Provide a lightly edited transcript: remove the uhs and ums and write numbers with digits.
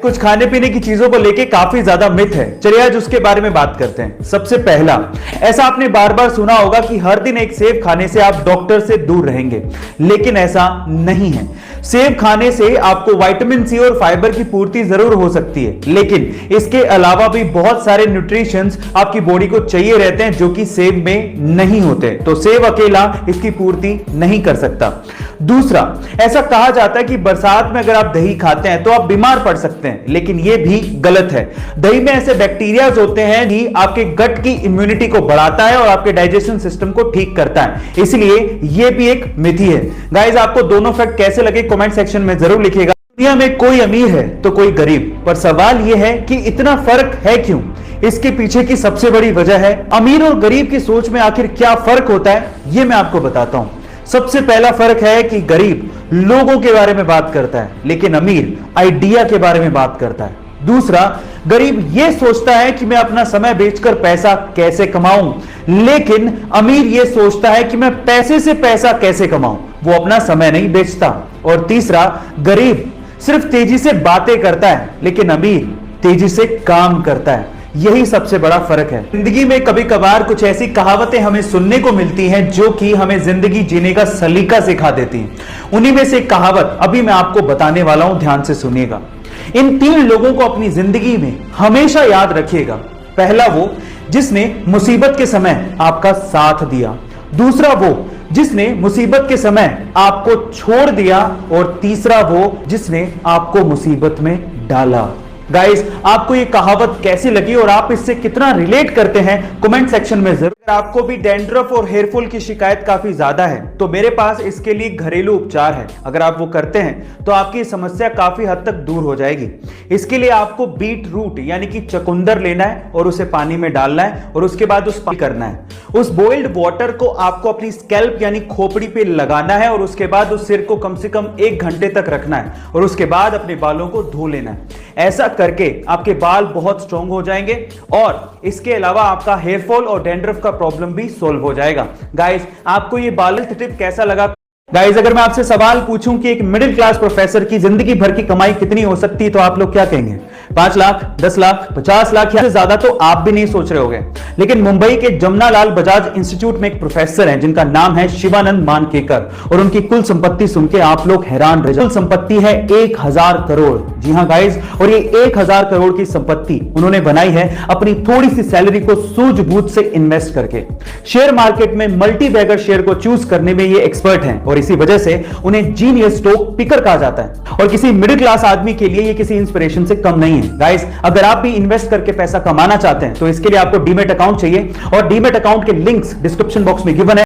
कुछ खाने पीने की चीजों को लेके काफी ज्यादा मिथ है। चलिए आज उसके बारे में बात करते हैं। सबसे पहला, ऐसा आपने बार बार सुना होगा कि हर दिन एक सेब खाने से आप डॉक्टर से दूर रहेंगे, लेकिन ऐसा नहीं है। सेब खाने से आपको विटामिन सी और फाइबर की पूर्ति जरूर हो सकती है, लेकिन इसके अलावा भी बहुत सारे न्यूट्रिशंस आपकी बॉडी को चाहिए रहते हैं जो कि सेब में नहीं होते। तो सेब अकेला इसकी पूर्ति नहीं कर सकता। दूसरा, ऐसा कहा जाता है कि बरसात में अगर आप दही खाते हैं तो आप बीमार पड़ सकते हैं, लेकिन यह भी गलत है। दही में ऐसे बैक्टीरियाज होते हैं कि आपके गट की इम्यूनिटी को बढ़ाता है और आपके डाइजेशन सिस्टम को ठीक करता है, इसलिए यह भी एक मिथ ही है। गाइस, आपको दोनों फैक्ट कैसे लगे कमेंट सेक्शन में जरूर लिखिएगा। दुनिया में कोई अमीर है तो कोई गरीब, पर सवाल यह है कि इतना फर्क है क्यों? इसके पीछे की सबसे बड़ी वजह है अमीर और गरीब की सोच में आखिर क्या फर्क होता है, यह मैं आपको बताता हूं। सबसे पहला फर्क है कि गरीब लोगों के बारे में बात करता है, लेकिन अमीर आइडिया के बारे में बात करता है। दूसरा, गरीब यह सोचता है कि मैं अपना समय बेचकर पैसा कैसे कमाऊं, लेकिन अमीर यह सोचता है कि मैं पैसे से पैसा कैसे कमाऊं, वो अपना समय नहीं बेचता। और तीसरा, गरीब सिर्फ तेजी से बातें करता है, लेकिन अमीर तेजी से काम करता है। यही सबसे बड़ा फर्क है। जिंदगी में कभी कभार कुछ ऐसी कहावतें हमें सुनने को मिलती हैं जो कि हमें जिंदगी जीने का सलीका सिखा देती हैं। उन्हीं में से एक कहावत अभी मैं आपको बताने वाला हूं, ध्यान से सुनिएगा। इन 3 लोगों को अपनी जिंदगी में हमेशा याद रखिएगा। पहला, वो जिसने मुसीबत के समय आपका साथ दिया। दूसरा, वो जिसने मुसीबत के समय आपको छोड़ दिया। और तीसरा, वो जिसने आपको मुसीबत में डाला। गाइस, आपको ये कहावत कैसी लगी और आप इससे कितना रिलेट करते हैं कमेंट सेक्शन में जरूर। अगर आपको भी डैंड्रफ और हेयर फॉल की शिकायत काफी ज्यादा है तो मेरे पास इसके लिए घरेलू उपचार है। अगर आप वो करते हैं तो आपकी समस्या काफी हद तक दूर हो जाएगी। इसके लिए आपको बीट रूट यानी कि चुकंदर लेना है और उसे पानी में डालना है और उसके बाद उस करना है। उस बॉइल्ड वाटर को आपको अपनी स्कैल्प यानी खोपड़ी पे लगाना है और उसके बाद उस सिर को कम से कम 1 घंटे तक रखना है और उसके बाद अपने बालों को धो लेना है। ऐसा करके आपके बाल बहुत स्ट्रांग हो जाएंगे और इसके अलावा आपका हेयर फॉल और डैंड्रफ का प्रॉब्लम भी सॉल्व हो जाएगा। गाइस, आपको ये बाल टिप कैसा लगा? गाइस, अगर मैं आपसे सवाल पूछूं कि एक मिडिल क्लास प्रोफेसर की जिंदगी भर की कमाई कितनी हो सकती है तो आप लोग क्या कहेंगे? 5 लाख, 10 लाख, 50 लाख या से ज्यादा तो आप भी नहीं सोच रहे होंगे। लेकिन मुंबई के जमनालाल बजाज इंस्टीट्यूट में एक प्रोफेसर हैं जिनका नाम है शिवानंद मानकेकर, और उनकी कुल संपत्ति सुन के आप लोग हैरान रह जाएंगे। कुल संपत्ति है 1000 करोड़। जी हां गाइस, और ये 1000 करोड़ की संपत्ति उन्होंने बनाई है अपनी थोड़ी सी सैलरी को सूझबूझ से इन्वेस्ट करके। शेयर मार्केट में मल्टी बैगर शेयर को चूज करने में ये एक्सपर्ट हैं और इसी वजह से उन्हें जीनियस स्टॉक पिकर कहा जाता है। और किसी मिडिल क्लास आदमी के लिए ये किसी इंस्पिरेशन से कम नहीं है। गाइस, अगर आप भी इन्वेस्ट करके पैसा कमाना चाहते हैं तो इसके लिए आपको डीमैट अकाउंट चाहिए और डीमैट अकाउंट के लिंक्स डिस्क्रिप्शन बॉक्स में गिवन है।